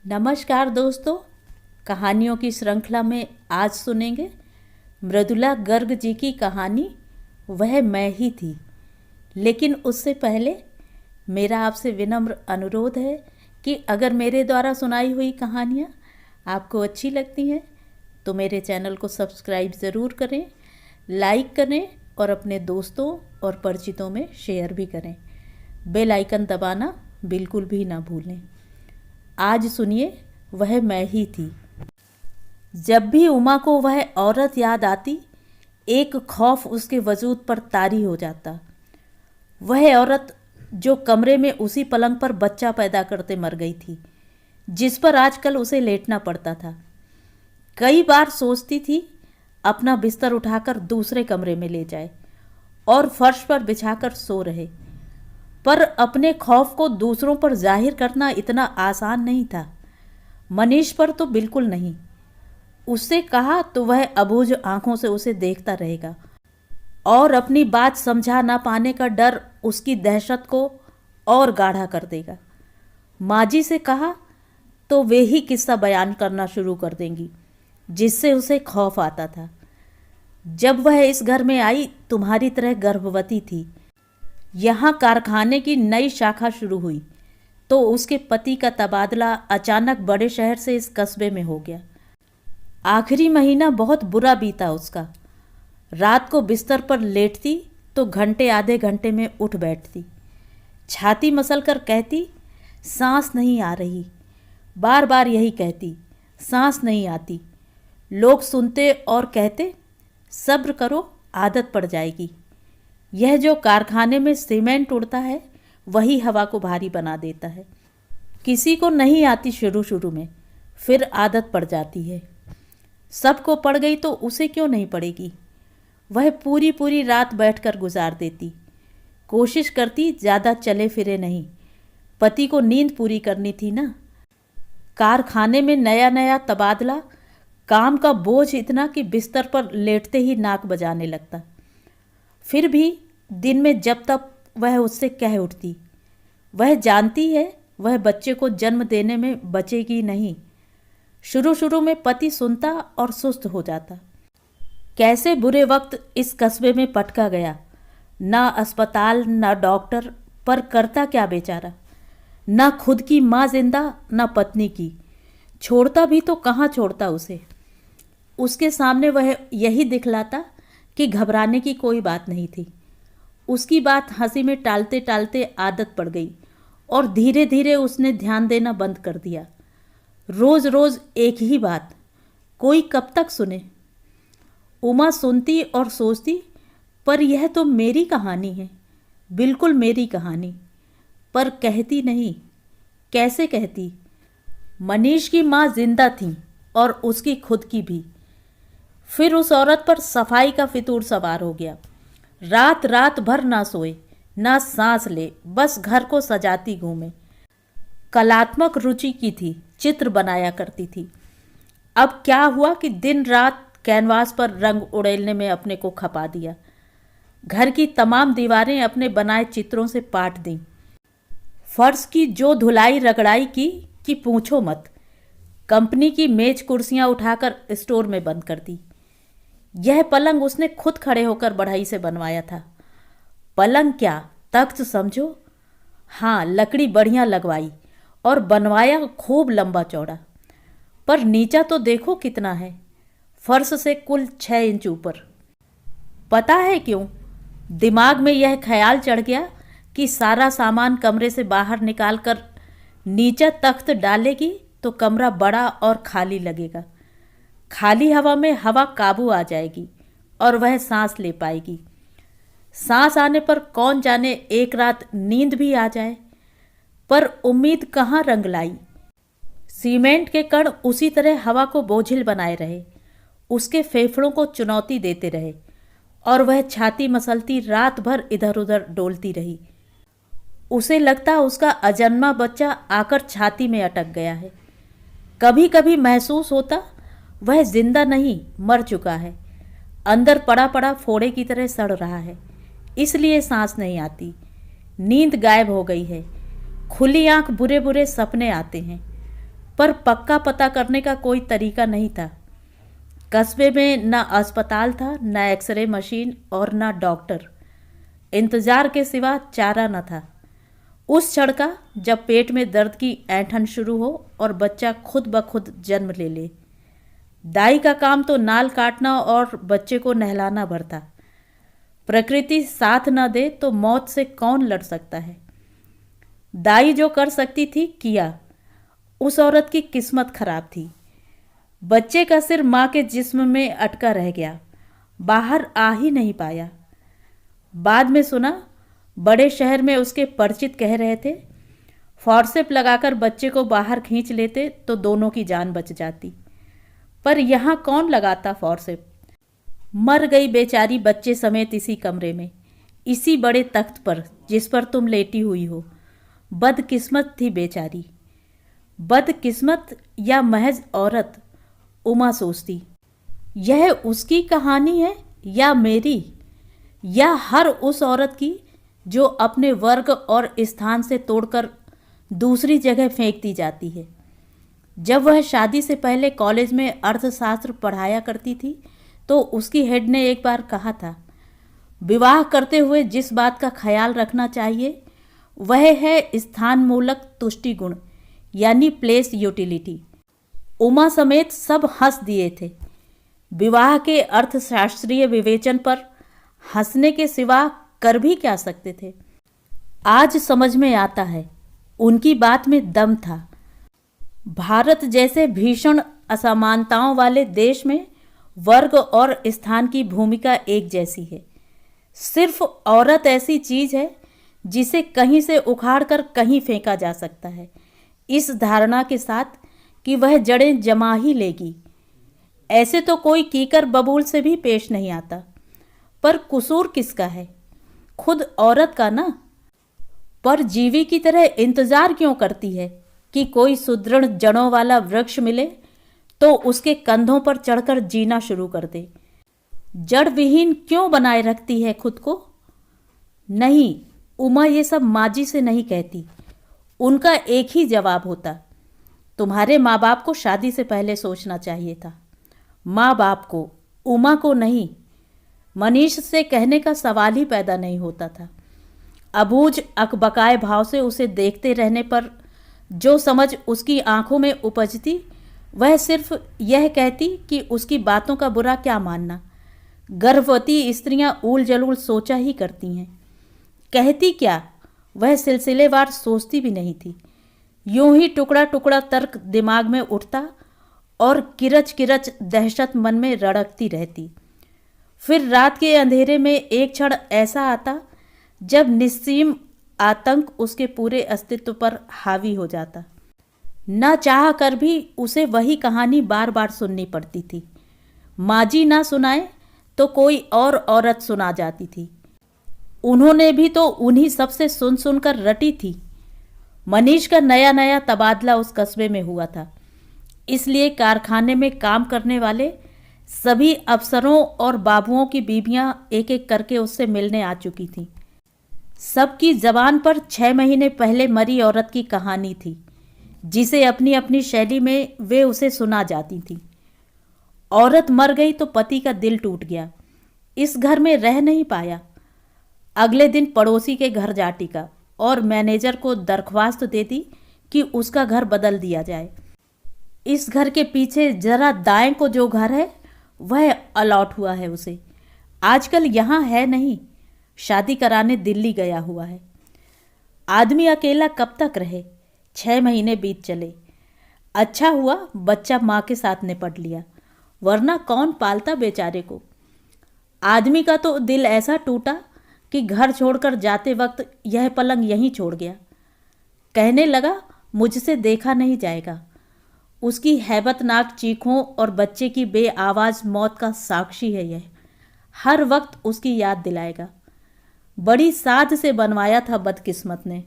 नमस्कार दोस्तों, कहानियों की श्रृंखला में आज सुनेंगे मृदुला गर्ग जी की कहानी वह मैं ही थी। लेकिन उससे पहले मेरा आपसे विनम्र अनुरोध है कि अगर मेरे द्वारा सुनाई हुई कहानियाँ आपको अच्छी लगती हैं तो मेरे चैनल को सब्सक्राइब ज़रूर करें, लाइक करें और अपने दोस्तों और परिचितों में शेयर भी करें। बेल आइकन दबाना बिल्कुल भी ना भूलें। आज सुनिए वह मैं ही थी। जब भी उमा को वह औरत याद आती, एक खौफ उसके वजूद पर तारी हो जाता। वह औरत जो कमरे में उसी पलंग पर बच्चा पैदा करते मर गई थी, जिस पर आजकल उसे लेटना पड़ता था। कई बार सोचती थी अपना बिस्तर उठाकर दूसरे कमरे में ले जाए और फर्श पर बिछाकर सो रहे, पर अपने खौफ को दूसरों पर जाहिर करना इतना आसान नहीं था। मनीष पर तो बिल्कुल नहीं। उससे कहा तो वह अबूझ आंखों से उसे देखता रहेगा और अपनी बात समझा ना पाने का डर उसकी दहशत को और गाढ़ा कर देगा। माजी से कहा तो वे ही किस्सा बयान करना शुरू कर देंगी जिससे उसे खौफ आता था। जब वह इस घर में आई तुम्हारी तरह गर्भवती थी। यहाँ कारखाने की नई शाखा शुरू हुई तो उसके पति का तबादला अचानक बड़े शहर से इस कस्बे में हो गया। आखिरी महीना बहुत बुरा बीता उसका। रात को बिस्तर पर लेटती तो घंटे आधे घंटे में उठ बैठती, छाती मसलकर कहती सांस नहीं आ रही। बार बार यही कहती, सांस नहीं आती। लोग सुनते और कहते सब्र करो, आदत पड़ जाएगी। यह जो कारखाने में सीमेंट उड़ता है वही हवा को भारी बना देता है। किसी को नहीं आती शुरू शुरू में, फिर आदत पड़ जाती है। सबको पड़ गई तो उसे क्यों नहीं पड़ेगी। वह पूरी पूरी रात बैठकर गुजार देती, कोशिश करती ज़्यादा चले फिरे नहीं। पति को नींद पूरी करनी थी ना। कारखाने में नया नया तबादला, काम का बोझ इतना कि बिस्तर पर लेटते ही नाक बजाने लगता। फिर भी दिन में जब तक वह उससे कह उठती, वह जानती है वह बच्चे को जन्म देने में बचेगी नहीं। शुरू शुरू में पति सुनता और सुस्त हो जाता। कैसे बुरे वक्त इस कस्बे में पटका गया। ना अस्पताल ना डॉक्टर, पर करता क्या बेचारा। ना खुद की माँ जिंदा ना पत्नी की। छोड़ता भी तो कहाँ छोड़ता उसे। उसके सामने वह यही दिखलाता कि घबराने की कोई बात नहीं थी। उसकी बात हंसी में टालते टालते आदत पड़ गई और धीरे धीरे उसने ध्यान देना बंद कर दिया। रोज रोज एक ही बात, कोई कब तक सुने। उमा सुनती और सोचती, पर यह तो मेरी कहानी है, बिल्कुल मेरी कहानी। पर कहती नहीं। कैसे कहती। मनीष की माँ जिंदा थी और उसकी खुद की भी। फिर उस औरत पर सफाई का फितूर सवार हो गया। रात रात भर ना सोए ना सांस ले, बस घर को सजाती घूमे। कलात्मक रुचि की थी, चित्र बनाया करती थी। अब क्या हुआ कि दिन रात कैनवास पर रंग उड़ेलने में अपने को खपा दिया। घर की तमाम दीवारें अपने बनाए चित्रों से पाट दी। फर्श की जो धुलाई रगड़ाई की कि पूछो मत। कंपनी की मेज कुर्सियां उठाकर स्टोर में बंद कर दी। यह पलंग उसने खुद खड़े होकर बढ़ई से बनवाया था। पलंग क्या, तख्त समझो। हाँ, लकड़ी बढ़िया लगवाई और बनवाया खूब लंबा चौड़ा। पर नीचा तो देखो कितना है, फर्श से कुल 6 इंच ऊपर। पता है क्यों? दिमाग में यह ख्याल चढ़ गया कि सारा सामान कमरे से बाहर निकालकर नीचा तख्त डालेगी तो कमरा बड़ा और खाली लगेगा। खाली हवा में हवा काबू आ जाएगी और वह सांस ले पाएगी। सांस आने पर कौन जाने एक रात नींद भी आ जाए। पर उम्मीद कहाँ रंग लाई। सीमेंट के कण उसी तरह हवा को बोझिल बनाए रहे, उसके फेफड़ों को चुनौती देते रहे और वह छाती मसलती रात भर इधर उधर डोलती रही। उसे लगता उसका अजन्मा बच्चा आकर छाती में अटक गया है। कभी कभी महसूस होता वह जिंदा नहीं, मर चुका है। अंदर पड़ा पड़ा फोड़े की तरह सड़ रहा है, इसलिए सांस नहीं आती। नींद गायब हो गई है। खुली आंख बुरे बुरे सपने आते हैं। पर पक्का पता करने का कोई तरीका नहीं था। कस्बे में न अस्पताल था, न एक्सरे मशीन और न डॉक्टर। इंतजार के सिवा चारा न था। उस क्षण का जब पेट में दर्द की ऐंठन शुरू हो और बच्चा खुद ब खुद जन्म ले ले। दाई का काम तो नाल काटना और बच्चे को नहलाना भर था। प्रकृति साथ न दे तो मौत से कौन लड़ सकता है। दाई जो कर सकती थी किया। उस औरत की किस्मत खराब थी। बच्चे का सिर माँ के जिस्म में अटका रह गया, बाहर आ ही नहीं पाया। बाद में सुना बड़े शहर में उसके परिचित कह रहे थे, फॉरसेप लगाकर बच्चे को बाहर खींच लेते तो दोनों की जान बच जाती। पर यहाँ कौन लगाता फॉरसेप। मर गई बेचारी बच्चे समेत इसी कमरे में, इसी बड़े तख्त पर जिस पर तुम लेटी हुई हो। बदकिस्मत थी बेचारी। बदकिस्मत या महज औरत, उमा सोचती। यह उसकी कहानी है या मेरी, या हर उस औरत की जो अपने वर्ग और स्थान से तोड़कर दूसरी जगह फेंक दी जाती है। जब वह शादी से पहले कॉलेज में अर्थशास्त्र पढ़ाया करती थी तो उसकी हेड ने एक बार कहा था, विवाह करते हुए जिस बात का ख्याल रखना चाहिए वह है स्थान मूलक तुष्टि गुण, यानी प्लेस यूटिलिटी। उमा समेत सब हंस दिए थे। विवाह के अर्थशास्त्रीय विवेचन पर हंसने के सिवा कर भी क्या सकते थे। आज समझ में आता है, उनकी बात में दम था। भारत जैसे भीषण असमानताओं वाले देश में वर्ग और स्थान की भूमिका एक जैसी है। सिर्फ औरत ऐसी चीज है जिसे कहीं से उखाड़कर कहीं फेंका जा सकता है, इस धारणा के साथ कि वह जड़ें जमा ही लेगी। ऐसे तो कोई कीकर बबूल से भी पेश नहीं आता। पर कसूर किसका है? खुद औरत का ना। पर जीवी की तरह इंतजार क्यों करती है कि कोई सुदृढ़ जड़ों वाला वृक्ष मिले तो उसके कंधों पर चढ़कर जीना शुरू कर दे। जड़ विहीन क्यों बनाए रखती है खुद को? नहीं, उमा ये सब माजी से नहीं कहती। उनका एक ही जवाब होता, तुम्हारे माँ बाप को शादी से पहले सोचना चाहिए था। माँ बाप को, उमा को नहीं। मनीष से कहने का सवाल ही पैदा नहीं होता था। अबूझ अकबकाए भाव से उसे देखते रहने पर जो समझ उसकी आंखों में उपजती वह सिर्फ यह कहती कि उसकी बातों का बुरा क्या मानना। गर्भवती स्त्रियां ऊल जलूल सोचा ही करती हैं। कहती क्या, वह सिलसिलेवार सोचती भी नहीं थी। यूं ही टुकड़ा टुकड़ा तर्क दिमाग में उठता और किरच किरच दहशत मन में रड़कती रहती। फिर रात के अंधेरे में एक क्षण ऐसा आता जब निस्सीम आतंक उसके पूरे अस्तित्व पर हावी हो जाता। न चाह कर भी उसे वही कहानी बार बार सुननी पड़ती थी। माजी ना सुनाए तो कोई और औरत सुना जाती थी। उन्होंने भी तो उन्हीं सबसे सुन सुनकर रटी थी। मनीष का नया नया तबादला उस कस्बे में हुआ था, इसलिए कारखाने में काम करने वाले सभी अफसरों और बाबुओं की बीबियां एक एक करके उससे मिलने आ चुकी थीं। सबकी जबान पर 6 महीने पहले मरी औरत की कहानी थी, जिसे अपनी अपनी शैली में वे उसे सुना जाती थीं। औरत मर गई तो पति का दिल टूट गया, इस घर में रह नहीं पाया। अगले दिन पड़ोसी के घर जा टिका और मैनेजर को दरख्वास्त दे दी कि उसका घर बदल दिया जाए। इस घर के पीछे जरा दाएं को जो घर है वह अलॉट हुआ है उसे। आजकल यहाँ है नहीं, शादी कराने दिल्ली गया हुआ है। आदमी अकेला कब तक रहे? 6 महीने बीत चले। अच्छा हुआ बच्चा माँ के साथ निपट लिया, वरना कौन पालता बेचारे को। आदमी का तो दिल ऐसा टूटा कि घर छोड़कर जाते वक्त यह पलंग यहीं छोड़ गया। कहने लगा, मुझसे देखा नहीं जाएगा। उसकी हैबतनाक चीखों और बच्चे की बेआवाज मौत का साक्षी है यह। हर वक्त उसकी याद दिलाएगा। बड़ी साध से बनवाया था बदकिस्मत ने।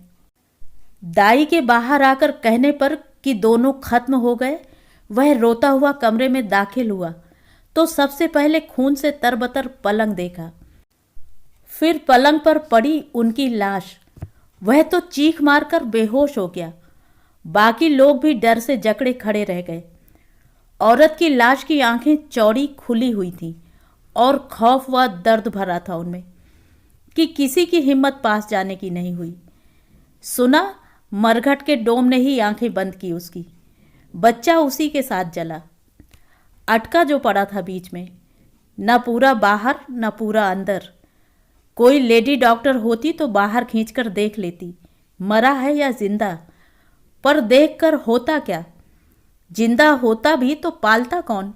दाई के बाहर आकर कहने पर कि दोनों खत्म हो गए, वह रोता हुआ कमरे में दाखिल हुआ तो सबसे पहले खून से तरबतर पलंग देखा। फिर पलंग पर पड़ी उनकी लाश। वह तो चीख मारकर बेहोश हो गया। बाकी लोग भी डर से जकड़े खड़े रह गए। औरत की लाश की आंखें चौड़ी खुली हुई थीं और खौफ व दर्द भरा था उनमें कि किसी की हिम्मत पास जाने की नहीं हुई। सुना, मरघट के डोम ने ही आंखें बंद की उसकी। बच्चा उसी के साथ जला, अटका जो पड़ा था बीच में, न पूरा बाहर न पूरा अंदर। कोई लेडी डॉक्टर होती तो बाहर खींचकर देख लेती मरा है या जिंदा, पर देखकर होता क्या? जिंदा होता भी तो पालता कौन?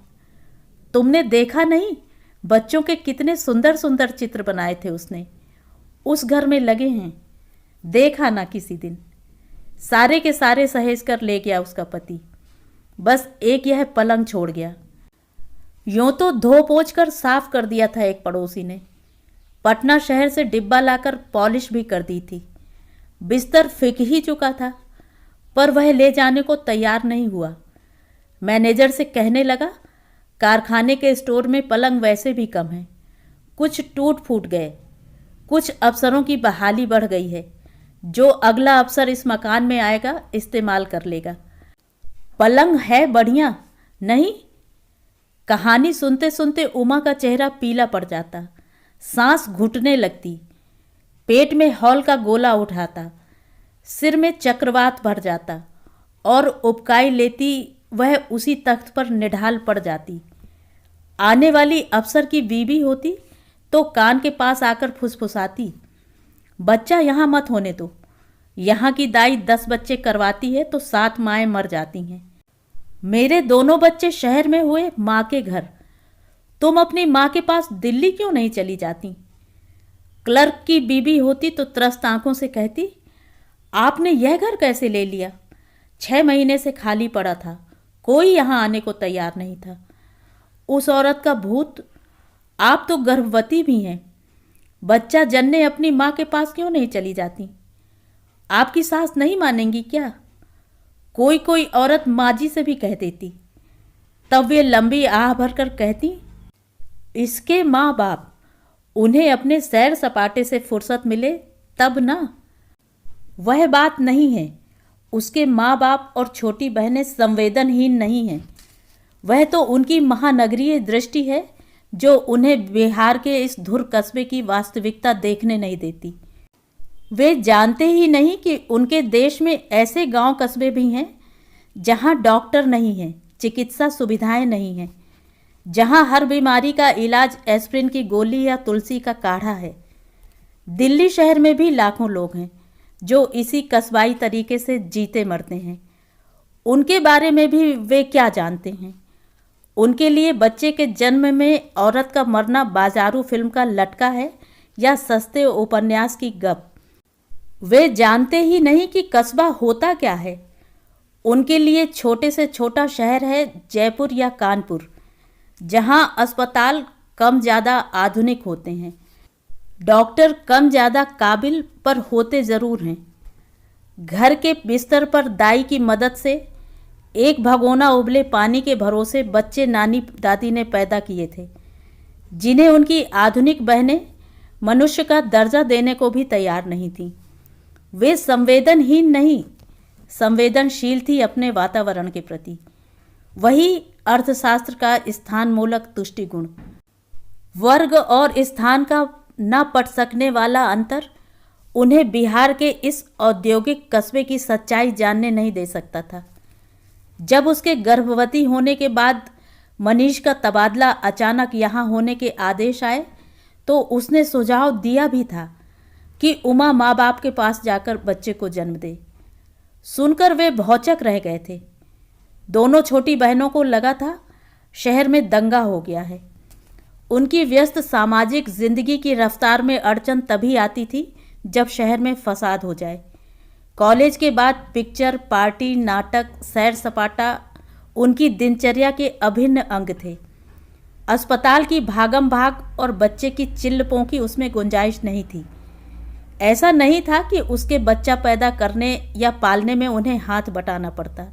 तुमने देखा नहीं, बच्चों के कितने सुंदर सुंदर चित्र बनाए थे उसने, उस घर में लगे हैं। देखा ना किसी दिन। सारे के सारे सहेज कर ले गया उसका पति, बस एक यह पलंग छोड़ गया। यूं तो धो पोंछ कर साफ कर दिया था एक पड़ोसी ने, पटना शहर से डिब्बा लाकर पॉलिश भी कर दी थी। बिस्तर फेंक ही चुका था, पर वह ले जाने को तैयार नहीं हुआ। मैनेजर से कहने लगा, कारखाने के स्टोर में पलंग वैसे भी कम है, कुछ टूट फूट गए, कुछ अफसरों की बहाली बढ़ गई है, जो अगला अफसर इस मकान में आएगा इस्तेमाल कर लेगा। पलंग है बढ़िया नहीं? कहानी सुनते सुनते उमा का चेहरा पीला पड़ जाता, सांस घुटने लगती, पेट में हॉल का गोला उठाता, सिर में चक्रवात भर जाता और उबकाई लेती वह उसी तख्त पर निढाल पड़ जाती। आने वाली अफसर की बीवी होती तो कान के पास आकर फुसफुसाती, बच्चा यहाँ मत होने दो, यहाँ की दाई 10 बच्चे करवाती है तो 7 माएँ मर जाती हैं। मेरे दोनों बच्चे शहर में हुए माँ के घर, तुम अपनी माँ के पास दिल्ली क्यों नहीं चली जाती? क्लर्क की बीबी होती तो त्रस्त आंखों से कहती, आपने यह घर कैसे ले लिया? 6 महीने से खाली पड़ा था, कोई यहाँ आने को तैयार नहीं था। उस औरत का भूत, आप तो गर्भवती भी हैं, बच्चा जनने अपनी माँ के पास क्यों नहीं चली जाती? आपकी सास नहीं मानेंगी क्या? कोई कोई औरत माँ जी से भी कह देती। तब वे लंबी आह भरकर कहती, इसके माँ बाप, उन्हें अपने सैर सपाटे से फुर्सत मिले तब ना। वह बात नहीं है, उसके माँ बाप और छोटी बहनें संवेदनहीन नहीं हैं, वह तो उनकी महानगरीय दृष्टि है जो उन्हें बिहार के इस धुर कस्बे की वास्तविकता देखने नहीं देती। वे जानते ही नहीं कि उनके देश में ऐसे गांव कस्बे भी हैं जहां डॉक्टर नहीं हैं, चिकित्सा सुविधाएं नहीं हैं, जहां हर बीमारी का इलाज एस्प्रिन की गोली या तुलसी का काढ़ा है। दिल्ली शहर में भी लाखों लोग हैं जो इसी कस्बाई तरीके से जीते मरते हैं। उनके बारे में भी वे क्या जानते हैं? उनके लिए बच्चे के जन्म में औरत का मरना बाजारू फिल्म का लटका है या सस्ते उपन्यास की गप। वे जानते ही नहीं कि कस्बा होता क्या है। उनके लिए छोटे से छोटा शहर है जयपुर या कानपुर, जहां अस्पताल कम ज़्यादा आधुनिक होते हैं, डॉक्टर कम ज़्यादा काबिल पर होते ज़रूर हैं। घर के बिस्तर पर दाई की मदद से एक भगोना उबले पानी के भरोसे बच्चे नानी दादी ने पैदा किए थे, जिन्हें उनकी आधुनिक बहनें मनुष्य का दर्जा देने को भी तैयार नहीं थीं। वे संवेदनहीन नहीं, संवेदनशील थी अपने वातावरण के प्रति। वही अर्थशास्त्र का स्थान मूलक तुष्टिगुण। वर्ग और स्थान का न पट सकने वाला अंतर उन्हें बिहार के इस औद्योगिक कस्बे की सच्चाई जानने नहीं दे सकता था। जब उसके गर्भवती होने के बाद मनीष का तबादला अचानक यहाँ होने के आदेश आए तो उसने सुझाव दिया भी था कि उमा माँ बाप के पास जाकर बच्चे को जन्म दे। सुनकर वे भौचक रह गए थे। दोनों छोटी बहनों को लगा था शहर में दंगा हो गया है। उनकी व्यस्त सामाजिक जिंदगी की रफ्तार में अड़चन तभी आती थी जब शहर में फसाद हो जाए। कॉलेज के बाद पिक्चर, पार्टी, नाटक, सैर सपाटा उनकी दिनचर्या के अभिन्न अंग थे। अस्पताल की भागम भाग और बच्चे की चिल्लपों की उसमें गुंजाइश नहीं थी। ऐसा नहीं था कि उसके बच्चा पैदा करने या पालने में उन्हें हाथ बटाना पड़ता।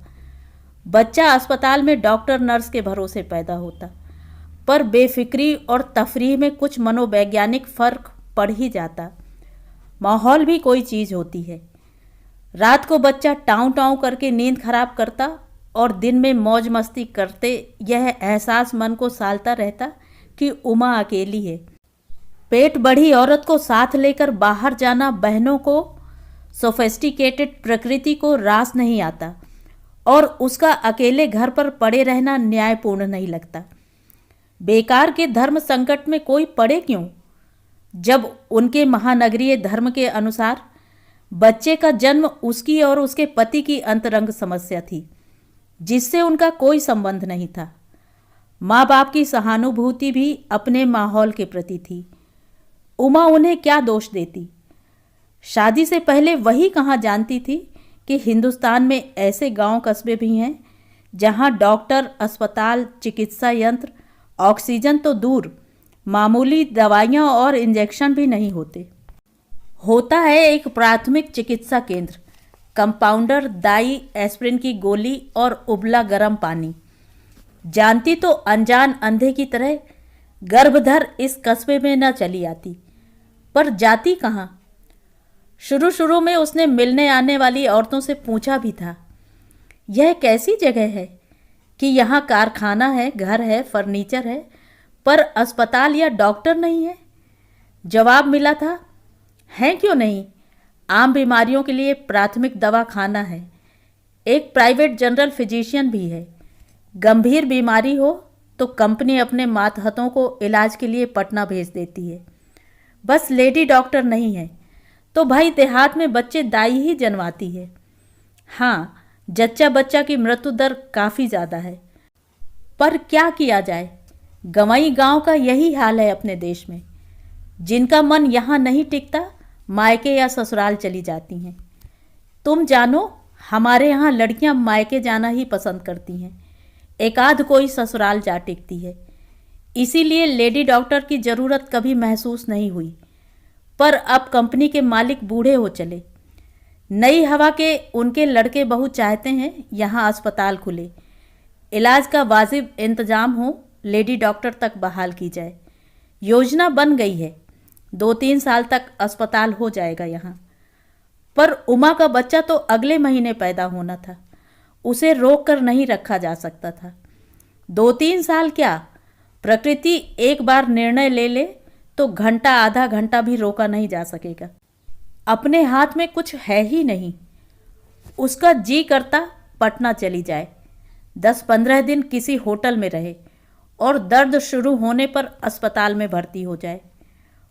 बच्चा अस्पताल में डॉक्टर नर्स के भरोसे पैदा होता, पर बेफिक्री और तफरीह में कुछ मनोवैज्ञानिक फ़र्क पड़ ही जाता। माहौल भी कोई चीज़ होती है। रात को बच्चा टाँव टाँव करके नींद खराब करता और दिन में मौज मस्ती करते यह एहसास मन को सालता रहता कि उमा अकेली है। पेट बढ़ी औरत को साथ लेकर बाहर जाना बहनों को सोफिस्टिकेटेड प्रकृति को रास नहीं आता और उसका अकेले घर पर पड़े रहना न्यायपूर्ण नहीं लगता। बेकार के धर्म संकट में कोई पड़े क्यों, जब उनके महानगरीय धर्म के अनुसार बच्चे का जन्म उसकी और उसके पति की अंतरंग समस्या थी जिससे उनका कोई संबंध नहीं था। माँ बाप की सहानुभूति भी अपने माहौल के प्रति थी। उमा उन्हें क्या दोष देती? शादी से पहले वही कहाँ जानती थी कि हिंदुस्तान में ऐसे गांव कस्बे भी हैं जहां डॉक्टर, अस्पताल, चिकित्सा यंत्र, ऑक्सीजन तो दूर, मामूली दवाइयां और इंजेक्शन भी नहीं होते। होता है एक प्राथमिक चिकित्सा केंद्र, कंपाउंडर, दाई, एस्प्रिन की गोली और उबला गर्म पानी। जानती तो अनजान अंधे की तरह गर्भधर इस कस्बे में न चली आती, पर जाती कहाँ? शुरू शुरू में उसने मिलने आने वाली औरतों से पूछा भी था, यह कैसी जगह है कि यहाँ कारखाना है, घर है, फर्नीचर है, पर अस्पताल या डॉक्टर नहीं है? जवाब मिला था, है क्यों नहीं, आम बीमारियों के लिए प्राथमिक दवा खाना है, एक प्राइवेट जनरल फिजिशियन भी है। गंभीर बीमारी हो तो कंपनी अपने मातहतों को इलाज के लिए पटना भेज देती है। बस लेडी डॉक्टर नहीं है तो भाई देहात में बच्चे दाई ही जन्माती है। हाँ, जच्चा बच्चा की मृत्यु दर काफ़ी ज़्यादा है, पर क्या किया जाए, गंवई गांव का यही हाल है अपने देश में। जिनका मन यहाँ नहीं टिकता मायके या ससुराल चली जाती हैं। तुम जानो, हमारे यहाँ लड़कियाँ मायके जाना ही पसंद करती हैं, एकाध कोई ससुराल जा टिकती है। इसीलिए लेडी डॉक्टर की ज़रूरत कभी महसूस नहीं हुई। पर अब कंपनी के मालिक बूढ़े हो चले, नई हवा के उनके लड़के बहू चाहते हैं यहाँ अस्पताल खुले, इलाज का वाजिब इंतजाम हो, लेडी डॉक्टर तक बहाल की जाए। योजना बन गई है, 2-3 साल तक अस्पताल हो जाएगा यहाँ। पर उमा का बच्चा तो अगले महीने पैदा होना था, उसे रोक कर नहीं रखा जा सकता था। 2-3 साल क्या, प्रकृति एक बार निर्णय ले ले तो घंटा आधा घंटा भी रोका नहीं जा सकेगा। अपने हाथ में कुछ है ही नहीं। उसका जी करता पटना चली जाए, 10-15 दिन किसी होटल में रहे और दर्द शुरू होने पर अस्पताल में भर्ती हो जाए।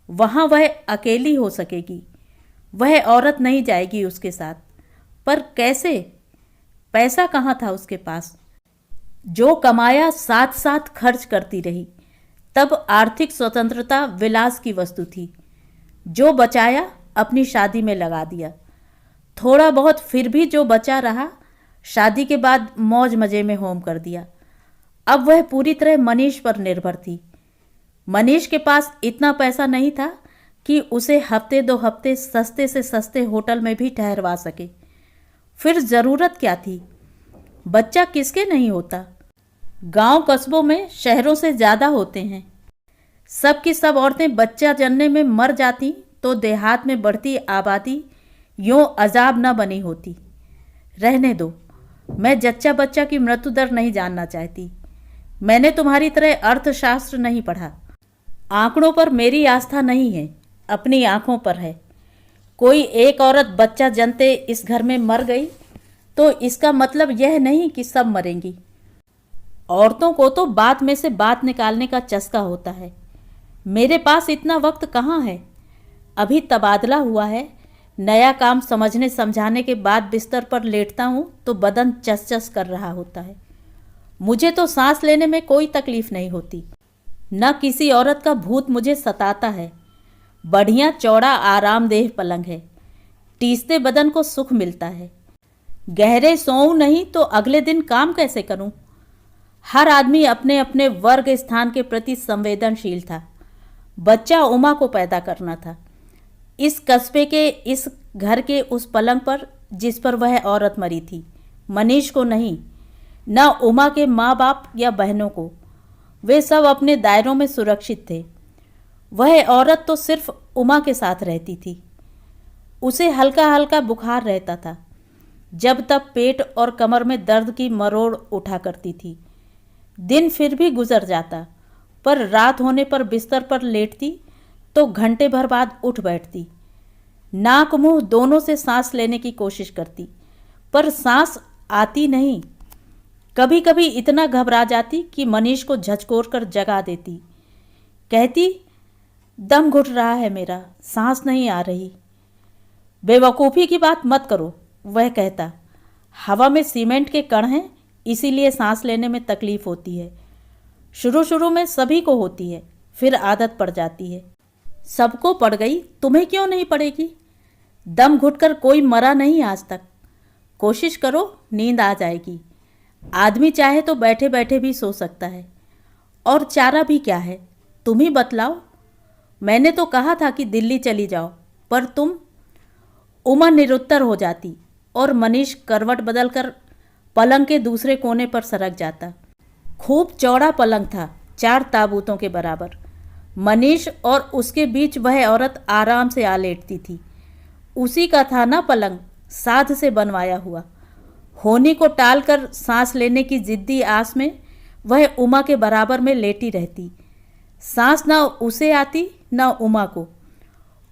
वहाँ वह अकेली हो सकेगी, वह औरत नहीं जाएगी उसके साथ। पर कैसे? पैसा कहाँ था उसके पास? जो कमाया साथ साथ खर्च करती रही। तब आर्थिक स्वतंत्रता विलास की वस्तु थी। जो बचाया अपनी शादी में लगा दिया, थोड़ा बहुत फिर भी जो बचा रहा शादी के बाद मौज मजे में होम कर दिया। अब वह पूरी तरह मनीष पर निर्भर थी। मनीष के पास इतना पैसा नहीं था कि उसे हफ्ते 2 हफ्ते सस्ते से सस्ते होटल में भी ठहरवा सके। फिर ज़रूरत क्या थी? बच्चा किसके नहीं होता? गांव कस्बों में शहरों से ज़्यादा होते हैं। सब की सब औरतें बच्चा जनने में मर जाती तो देहात में बढ़ती आबादी यूँ अजाब न बनी होती। रहने दो, मैं जच्चा बच्चा की मृत्यु दर नहीं जानना चाहती। मैंने तुम्हारी तरह अर्थशास्त्र नहीं पढ़ा। आंकड़ों पर मेरी आस्था नहीं है, अपनी आंखों पर है। कोई एक औरत बच्चा जनते इस घर में मर गई तो इसका मतलब यह नहीं कि सब मरेंगी। औरतों को तो बात में से बात निकालने का चस्का होता है। मेरे पास इतना वक्त कहाँ है? अभी तबादला हुआ है। नया काम समझने समझाने के बाद बिस्तर पर लेटता हूँ तो बदन चस चस कर रहा होता है। मुझे तो सांस लेने में कोई तकलीफ नहीं होती, न किसी औरत का भूत मुझे सताता है। बढ़िया चौड़ा आरामदेह पलंग है, टीसते बदन को सुख मिलता है। गहरे सोऊं नहीं तो अगले दिन काम कैसे करूं? हर आदमी अपने अपने वर्ग स्थान के प्रति संवेदनशील था। बच्चा उमा को पैदा करना था, इस कस्बे के, इस घर के उस पलंग पर जिस पर वह औरत मरी थी। मनीष को नहीं, न उमा के माँ बाप या बहनों को। वे सब अपने दायरों में सुरक्षित थे। वह औरत तो सिर्फ उमा के साथ रहती थी। उसे हल्का हल्का बुखार रहता था। जब तब पेट और कमर में दर्द की मरोड़ उठा करती थी। दिन फिर भी गुजर जाता, पर रात होने पर बिस्तर पर लेटती तो घंटे भर बाद उठ बैठती। नाक मुंह दोनों से सांस लेने की कोशिश करती, पर सांस आती नहीं। कभी कभी इतना घबरा जाती कि मनीष को झकझोर कर जगा देती। कहती, दम घुट रहा है मेरा, सांस नहीं आ रही। बेवकूफ़ी की बात मत करो, वह कहता। हवा में सीमेंट के कण हैं, इसीलिए सांस लेने में तकलीफ होती है। शुरू शुरू में सभी को होती है, फिर आदत पड़ जाती है। सबको पड़ गई, तुम्हें क्यों नहीं पड़ेगी? दम घुटकर कोई मरा नहीं आज तक। कोशिश करो, नींद आ जाएगी। आदमी चाहे तो बैठे बैठे भी सो सकता है। और चारा भी क्या है, तुम ही बतलाओ। मैंने तो कहा था कि दिल्ली चली जाओ, पर तुम। उमा निरुत्तर हो जाती और मनीष करवट बदलकर पलंग के दूसरे कोने पर सरक जाता। खूब चौड़ा पलंग था, 4 ताबूतों के बराबर। मनीष और उसके बीच वह औरत आराम से आ लेटती थी। उसी का था ना पलंग, साध से बनवाया हुआ। होनी को टालकर सांस लेने की जिद्दी आस में वह उमा के बराबर में लेटी रहती। सांस न उसे आती न उमा को।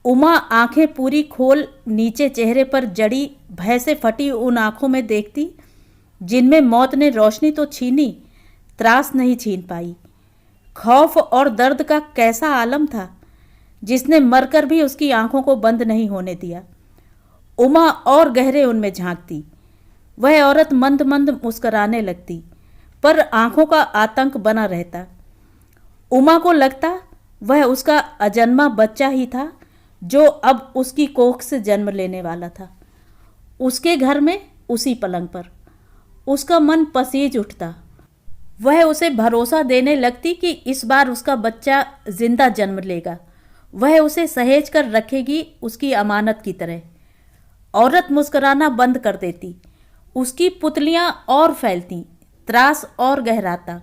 उमा आंखें पूरी खोल नीचे चेहरे पर जड़ी भय से फटी उन आंखों में देखती जिनमें मौत ने रोशनी तो छीनी, त्रास नहीं छीन पाई। खौफ और दर्द का कैसा आलम था जिसने मरकर भी उसकी आंखों को बंद नहीं होने दिया। उमा और गहरे उनमें झांकती। वह औरत मंद मंद मुस्कराने लगती, पर आंखों का आतंक बना रहता। उमा को लगता वह उसका अजन्मा बच्चा ही था जो अब उसकी कोख से जन्म लेने वाला था। उसके घर में, उसी पलंग पर। उसका मन पसीज उठता। वह उसे भरोसा देने लगती कि इस बार उसका बच्चा जिंदा जन्म लेगा। वह उसे सहेज कर रखेगी उसकी अमानत की तरह। औरत मुस्कुराना बंद कर देती। उसकी पुतलियां और फैलती, त्रास और गहराता,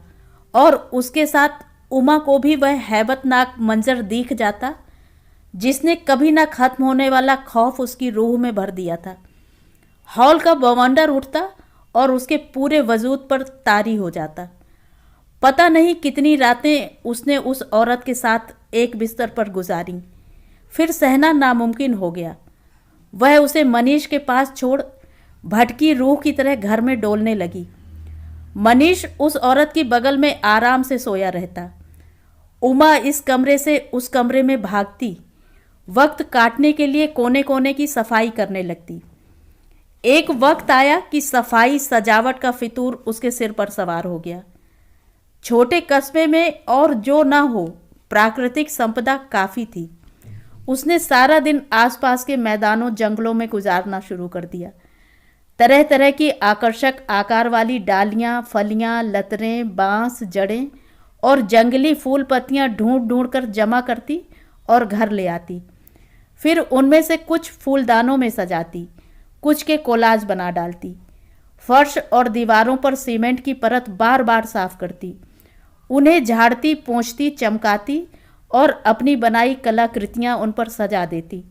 और उसके साथ उमा को भी वह हैबतनाक मंजर दिख जाता जिसने कभी ना खत्म होने वाला खौफ उसकी रूह में भर दिया था। हॉल का बवंडर उठता और उसके पूरे वजूद पर तारी हो जाता। पता नहीं कितनी रातें उसने उस औरत के साथ एक बिस्तर पर गुजारी। फिर सहना नामुमकिन हो गया। वह उसे मनीष के पास छोड़ भटकी रूह की तरह घर में डोलने लगी। मनीष उस औरत की बगल में आराम से सोया रहता। उमा इस कमरे से उस कमरे में भागती, वक्त काटने के लिए कोने कोने की सफाई करने लगती। एक वक्त आया कि सफाई सजावट का फितूर उसके सिर पर सवार हो गया। छोटे कस्बे में और जो ना हो, प्राकृतिक संपदा काफ़ी थी। उसने सारा दिन आसपास के मैदानों जंगलों में गुजारना शुरू कर दिया। तरह तरह की आकर्षक आकार वाली डालियाँ, फलियाँ, लतरें, बांस, जड़ें और जंगली फूल पत्तियाँ ढूंढ ढूंढ कर जमा करती और घर ले आती। फिर उनमें से कुछ फूलदानों में सजाती, कुछ के कोलाज बना डालती। फर्श और दीवारों पर सीमेंट की परत बार बार साफ करती। उन्हें झाड़ती, पोंछती, चमकाती और अपनी बनाई कलाकृतियाँ उन पर सजा देती।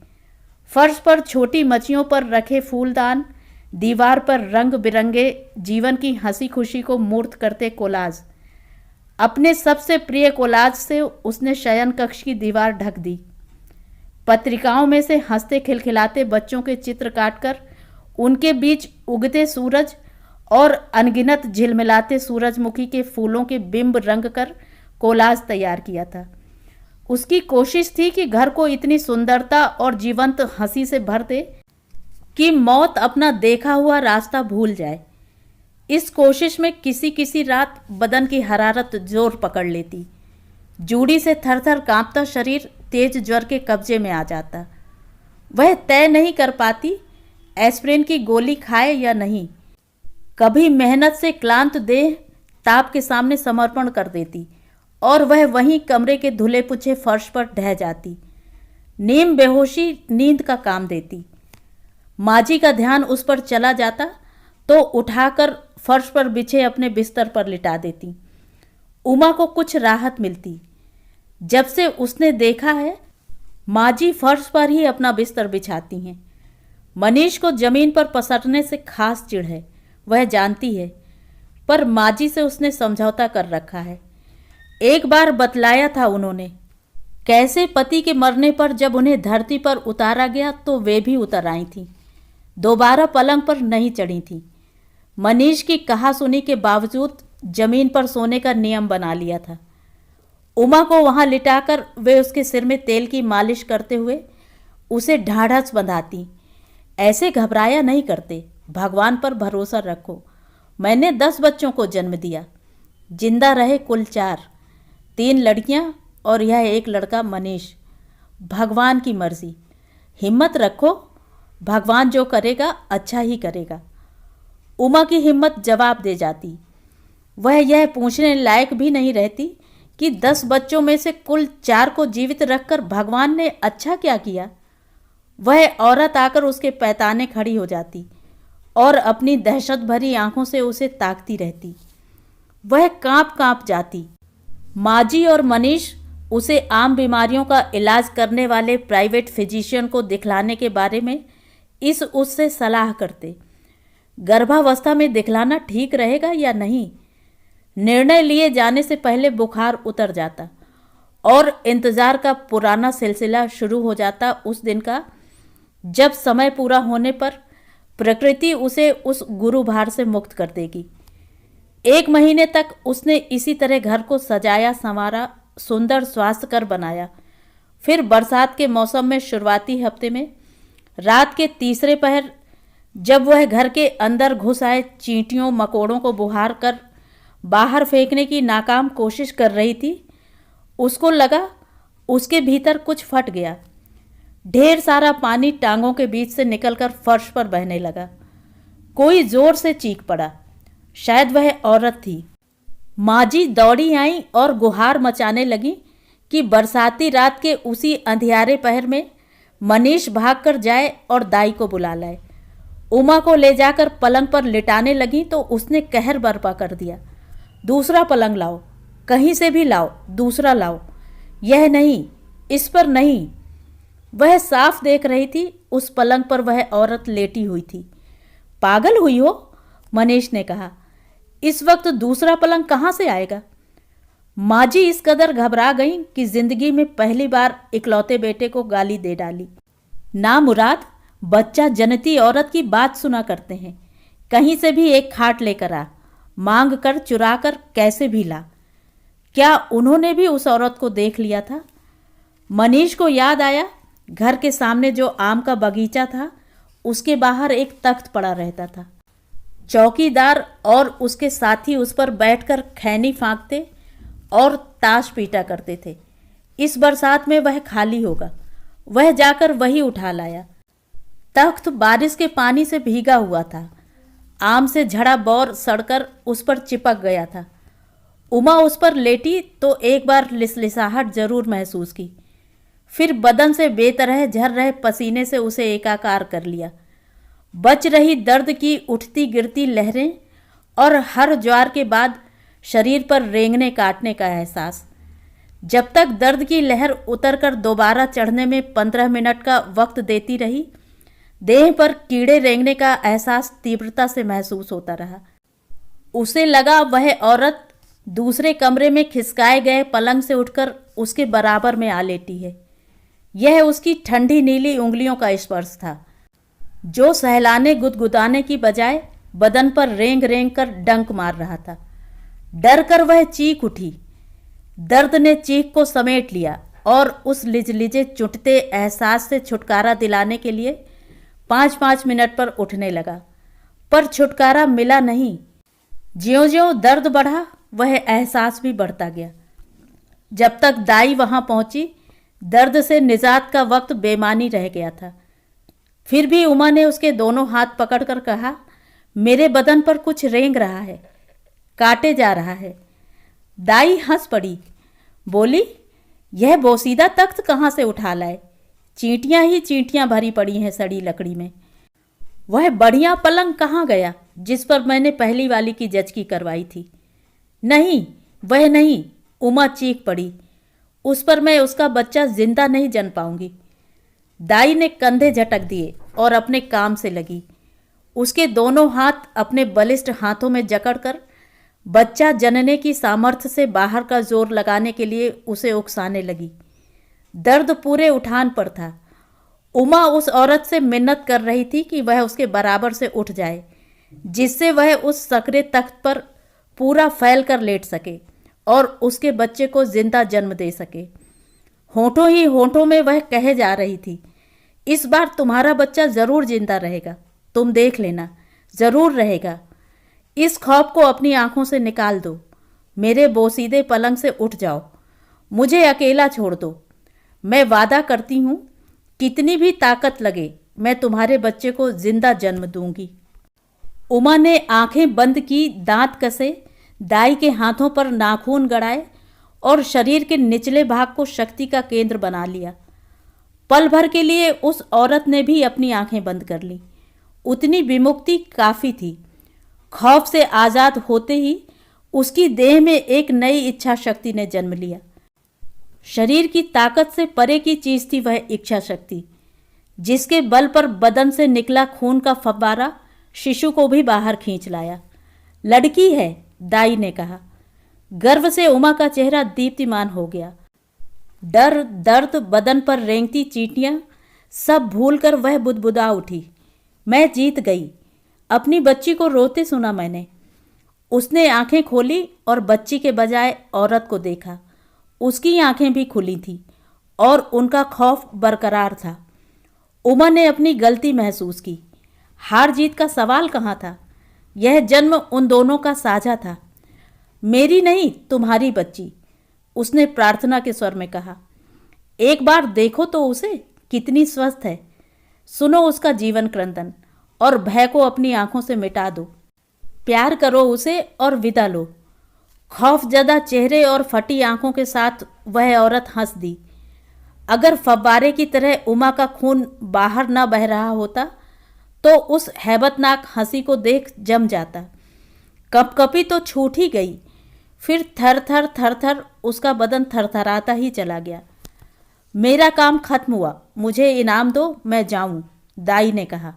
फर्श पर छोटी मचियों पर रखे फूलदान, दीवार पर रंग बिरंगे जीवन की हंसी खुशी को मूर्त करते कोलाज। अपने सबसे प्रिय कोलाज से उसने शयन कक्ष की दीवार ढक दी। पत्रिकाओं में से हंसते खिलखिलाते बच्चों के चित्र काटकर उनके बीच उगते सूरज और अनगिनत झिलमिलाते सूरजमुखी के फूलों के बिंब रंग कर कोलाज तैयार किया था। उसकी कोशिश थी कि घर को इतनी सुंदरता और जीवंत हंसी से भर दे कि मौत अपना देखा हुआ रास्ता भूल जाए। इस कोशिश में किसी किसी रात बदन की हरारत जोर पकड़ लेती। जूड़ी से थरथर कांपता शरीर तेज ज्वर के कब्जे में आ जाता। वह तय नहीं कर पाती एस्प्रिन की गोली खाए या नहीं। कभी मेहनत से क्लांत देह ताप के सामने समर्पण कर देती और वह वहीं कमरे के धुले पुछे फर्श पर ढह जाती। नीम बेहोशी नींद का काम देती। माजी का ध्यान उस पर चला जाता तो उठाकर फर्श पर बिछे अपने बिस्तर पर लिटा देती। उमा को कुछ राहत मिलती। जब से उसने देखा है, माजी फर्श पर ही अपना बिस्तर बिछाती हैं। मनीष को जमीन पर पसरने से खास चिढ़ है, वह जानती है, पर माजी से उसने समझौता कर रखा है। एक बार बतलाया था उन्होंने, कैसे पति के मरने पर जब उन्हें धरती पर उतारा गया तो वे भी उतर आई थीं, दोबारा पलंग पर नहीं चढ़ी थीं। मनीष की कहासुनी के बावजूद जमीन पर सोने का नियम बना लिया था। उमा को वहां लिटाकर वे उसके सिर में तेल की मालिश करते हुए उसे ढाढ़स बंधाती। ऐसे घबराया नहीं करते, भगवान पर भरोसा रखो। मैंने 10 बच्चों को जन्म दिया, जिंदा रहे कुल 4, 3 लड़कियां और यह एक लड़का मनीष। भगवान की मर्जी, हिम्मत रखो, भगवान जो करेगा अच्छा ही करेगा। उमा की हिम्मत जवाब दे जाती। वह यह पूछने लायक भी नहीं रहती कि 10 बच्चों में से कुल 4 को जीवित रखकर भगवान ने अच्छा क्या किया। वह औरत आकर उसके पैताने खड़ी हो जाती और अपनी दहशत भरी आंखों से उसे ताकती रहती। वह कांप कांप जाती। माजी और मनीष उसे आम बीमारियों का इलाज करने वाले प्राइवेट फिजिशियन को दिखलाने के बारे में इस उससे सलाह करते। गर्भावस्था में दिखलाना ठीक रहेगा या नहीं, निर्णय लिए जाने से पहले बुखार उतर जाता और इंतजार का पुराना सिलसिला शुरू हो जाता उस दिन का जब समय पूरा होने पर प्रकृति उसे उस गुरुभार से मुक्त कर देगी। 1 महीने तक उसने इसी तरह घर को सजाया संवारा, सुंदर स्वास्थ्यकर बनाया। फिर बरसात के मौसम में शुरुआती हफ्ते में रात के तीसरे पहर जब वह घर के अंदर घुस आए चींटियों मकोड़ों को बुहार कर बाहर फेंकने की नाकाम कोशिश कर रही थी, उसको लगा उसके भीतर कुछ फट गया। ढेर सारा पानी टांगों के बीच से निकलकर फर्श पर बहने लगा। कोई जोर से चीख पड़ा, शायद वह औरत थी। माजी दौड़ी आई और गुहार मचाने लगी कि बरसाती रात के उसी अंधियारे पहर में मनीष भागकर जाए और दाई को बुला लाए। उमा को ले जाकर पलंग पर लिटाने लगी तो उसने कहर बर्पा कर दिया, दूसरा पलंग लाओ, कहीं से भी लाओ, दूसरा लाओ, यह नहीं, इस पर नहीं। वह साफ देख रही थी उस पलंग पर वह औरत लेटी हुई थी। पागल हुई हो, मनीष ने कहा, इस वक्त दूसरा पलंग कहाँ से आएगा। माजी इस कदर घबरा गई कि जिंदगी में पहली बार इकलौते बेटे को गाली दे डाली। ना मुराद, बच्चा जनती औरत की बात सुना करते हैं, कहीं से भी एक खाट लेकर आ, मांग कर चुरा कर कैसे भी ला। क्या उन्होंने भी उस औरत को देख लिया था। मनीष को याद आया, घर के सामने जो आम का बगीचा था उसके बाहर एक तख्त पड़ा रहता था। चौकीदार और उसके साथी उस पर बैठकर खैनी फांकते और ताश पीटा करते थे। इस बरसात में वह खाली होगा। वह जाकर वही उठा लाया। तख्त बारिश के पानी से भीगा हुआ था। आम से झड़ा बौर सड़कर उस पर चिपक गया था। उमा उस पर लेटी तो एक बार लिसलिसाहट जरूर महसूस की, फिर बदन से बेतरह झर रहे पसीने से उसे एकाकार कर लिया। बच रही दर्द की उठती गिरती लहरें और हर ज्वार के बाद शरीर पर रेंगने काटने का एहसास। जब तक दर्द की लहर उतरकर दोबारा चढ़ने में 15 मिनट का वक्त देती रही, देह पर कीड़े रेंगने का एहसास तीव्रता से महसूस होता रहा। उसे लगा वह औरत दूसरे कमरे में खिसकाए गए पलंग से उठकर उसके बराबर में आ लेटी है। यह उसकी ठंडी नीली उंगलियों का स्पर्श था जो सहलाने गुदगुदाने की बजाय बदन पर रेंग रेंग कर डंक मार रहा था। डर कर वह चीख उठी। दर्द ने चीख को समेट लिया और उस लिजलिजे चुटते एहसास से छुटकारा दिलाने के लिए 5-5 मिनट पर उठने लगा, पर छुटकारा मिला नहीं। ज्यों-ज्यों दर्द बढ़ा वह एहसास भी बढ़ता गया। जब तक दाई वहां पहुंची, दर्द से निजात का वक्त बेमानी रह गया था। फिर भी उमा ने उसके दोनों हाथ पकड़कर कहा, मेरे बदन पर कुछ रेंग रहा है, काटे जा रहा है। दाई हंस पड़ी, बोली, यह बोसीदा तख्त कहाँ से उठा लाए, चींटियां ही चींटियां भरी पड़ी हैं सड़ी लकड़ी में। वह बढ़िया पलंग कहाँ गया जिस पर मैंने पहली वाली की जचकी करवाई थी। नहीं, वह नहीं, उमा चीख पड़ी, उस पर मैं उसका बच्चा जिंदा नहीं जन पाऊंगी। दाई ने कंधे झटक दिए और अपने काम से लगी। उसके दोनों हाथ अपने बलिष्ठ हाथों में जकड़कर बच्चा जनने की सामर्थ्य से बाहर का जोर लगाने के लिए उसे उकसाने लगी। दर्द पूरे उठान पर था। उमा उस औरत से मिन्नत कर रही थी कि वह उसके बराबर से उठ जाए, जिससे वह उस सकरे तख्त पर पूरा फैल कर लेट सके और उसके बच्चे को जिंदा जन्म दे सके। होठों ही होठों में वह कहे जा रही थी, इस बार तुम्हारा बच्चा जरूर जिंदा रहेगा, तुम देख लेना, जरूर रहेगा। इस ख्वाब को अपनी आंखों से निकाल दो। मेरे बोसीदे पलंग से उठ जाओ, मुझे अकेला छोड़ दो। मैं वादा करती हूं, कितनी भी ताकत लगे, मैं तुम्हारे बच्चे को जिंदा जन्म दूंगी। उमा ने आंखें बंद की, दांत कसे, दाई के हाथों पर नाखून गड़ाए और शरीर के निचले भाग को शक्ति का केंद्र बना लिया। पल भर के लिए उस औरत ने भी अपनी आंखें बंद कर ली। उतनी विमुक्ति काफी थी। खौफ से आजाद होते ही उसकी देह में एक नई इच्छा शक्ति ने जन्म लिया। शरीर की ताकत से परे की चीज थी वह इच्छा शक्ति, जिसके बल पर बदन से निकला खून का फव्वारा शिशु को भी बाहर खींच लाया। लड़की है, दाई ने कहा। गर्व से उमा का चेहरा दीप्तिमान हो गया। डर, दर्द, बदन पर रेंगती चींटियां सब भूलकर वह बुदबुदा उठी। मैं जीत गई। अपनी बच्ची को रोते सुना मैंने। उसने आंखें खोली और बच्ची के बजाय औरत को देखा। उसकी आंखें भी खुली थीं और उनका खौफ बरकरार था। उमा ने अपनी गलती महसूस की। हार जीत का सवाल कहाँ था? यह जन्म उन दोनों का साझा था। मेरी नहीं, तुम्हारी बच्ची, उसने प्रार्थना के स्वर में कहा। एक बार देखो तो उसे, कितनी स्वस्थ है। सुनो उसका जीवन क्रंदन और भय को अपनी आंखों से मिटा दो। प्यार करो उसे और विदा लो। खौफजदा चेहरे और फटी आंखों के साथ वह औरत हंस दी। अगर फव्वारे की तरह उमा का खून बाहर न बह रहा होता तो उस हैबतनाक हंसी को देख जम जाता। कपकपी तो छूट ही गई, फिर थर थर थर थर उसका बदन थरथराता ही चला गया। मेरा काम खत्म हुआ, मुझे इनाम दो, मैं जाऊं, दाई ने कहा।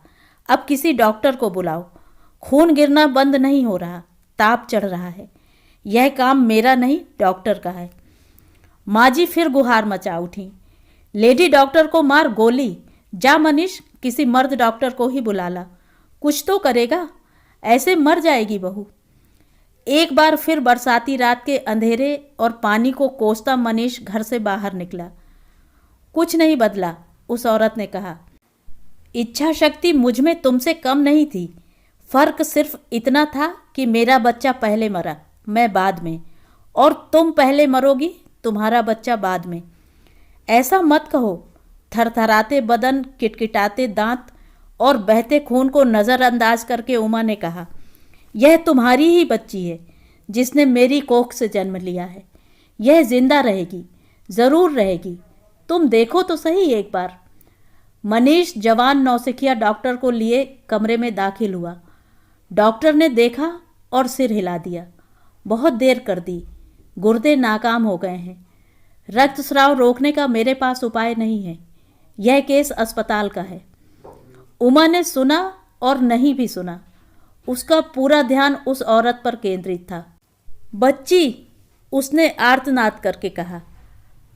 अब किसी डॉक्टर को बुलाओ। खून गिरना बंद नहीं हो रहा, ताप चढ़ रहा है। यह काम मेरा नहीं, डॉक्टर का है। माँ जी फिर गुहार मचा उठी। लेडी डॉक्टर को मार गोली। जा मनीष, किसी मर्द डॉक्टर को ही बुला ला, कुछ तो करेगा, ऐसे मर जाएगी बहू। एक बार फिर बरसाती रात के अंधेरे और पानी को कोसता मनीष घर से बाहर निकला। कुछ नहीं बदला, उस औरत ने कहा। इच्छा शक्ति मुझ में तुमसे कम नहीं थी। फर्क सिर्फ इतना था कि मेरा बच्चा पहले मरा, मैं बाद में, और तुम पहले मरोगी, तुम्हारा बच्चा बाद में। ऐसा मत कहो। थरथराते बदन, किटकिटाते दांत और बहते खून को नज़रअंदाज करके उमा ने कहा, यह तुम्हारी ही बच्ची है, जिसने मेरी कोख से जन्म लिया है। यह जिंदा रहेगी, ज़रूर रहेगी। तुम देखो तो सही एक बार। मनीष जवान नौसिखिया डॉक्टर को लिए कमरे में दाखिल हुआ। डॉक्टर ने देखा और सिर हिला दिया। बहुत देर कर दी, गुर्दे नाकाम हो गए हैं। रक्तस्राव रोकने का मेरे पास उपाय नहीं है। यह केस अस्पताल का है। उमा ने सुना और नहीं भी सुना। उसका पूरा ध्यान उस औरत पर केंद्रित था। बच्ची, उसने आर्तनाद करके कहा।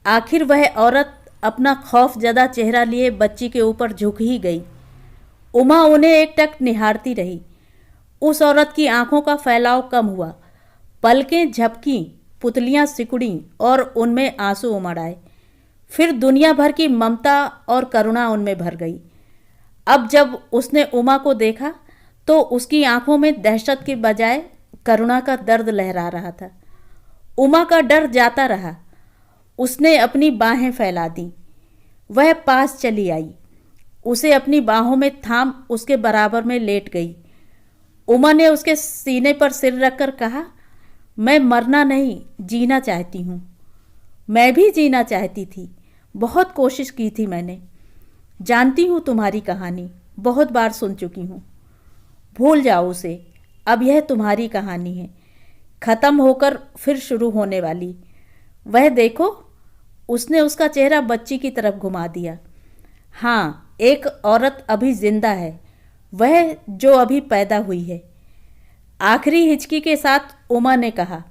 आखिर वह औरत अपना खौफजदा चेहरा लिए बच्ची के ऊपर झुक ही गई। उमा उन्हें एकटक निहारती रही। उस औरत की आंखों का फैलाव कम हुआ। पलकें झपकीं, पुतलियां सिकुड़ीं और उनमें आंसू उमड़ आए। फिर दुनिया भर की ममता और करुणा उनमें भर गई। अब जब उसने उमा को देखा तो उसकी आंखों में दहशत के बजाय करुणा का दर्द लहरा रहा था। उमा का डर जाता रहा। उसने अपनी बाहें फैला दी। वह पास चली आई, उसे अपनी बाहों में थाम उसके बराबर में लेट गई। उमा ने उसके सीने पर सिर रखकर कहा, मैं मरना नहीं, जीना चाहती हूँ। मैं भी जीना चाहती थी, बहुत कोशिश की थी मैंने। जानती हूँ तुम्हारी कहानी, बहुत बार सुन चुकी हूँ। भूल जाओ उसे, अब यह तुम्हारी कहानी है, खत्म होकर फिर शुरू होने वाली। वह देखो, उसने उसका चेहरा बच्ची की तरफ घुमा दिया। हाँ, एक औरत अभी जिंदा है, वह जो अभी पैदा हुई है। आखिरी हिचकी के साथ उमा ने कहा।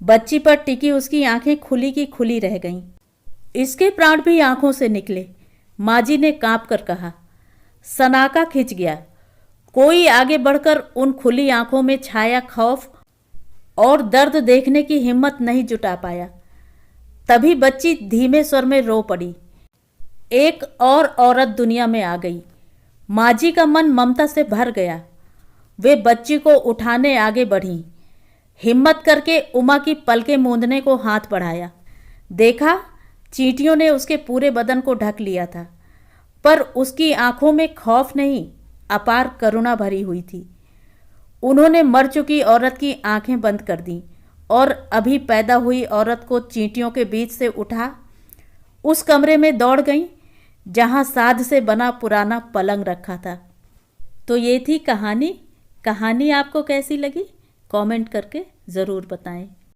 बच्ची पर टिकी उसकी आंखें खुली की खुली रह गईं। इसके प्राण भी आंखों से निकले, माजी ने कांप कर कहा। सनाका खिंच गया। कोई आगे बढ़कर उन खुली आंखों में छाया खौफ और दर्द देखने की हिम्मत नहीं जुटा पाया। तभी बच्ची धीमे स्वर में रो पड़ी। एक और औरत दुनिया में आ गई। माजी का मन ममता से भर गया। वे बच्ची को उठाने आगे बढ़ी। हिम्मत करके उमा की पलकें मूंदने को हाथ बढ़ाया। देखा, चींटियों ने उसके पूरे बदन को ढक लिया था, पर उसकी आंखों में खौफ नहीं, अपार करुणा भरी हुई थी। उन्होंने मर चुकी औरत की आंखें बंद कर दी और अभी पैदा हुई औरत को चींटियों के बीच से उठा उस कमरे में दौड़ गईं जहां साध से बना पुराना पलंग रखा था। तो ये थी कहानी। कहानी आपको कैसी लगी कमेंट करके ज़रूर बताएं।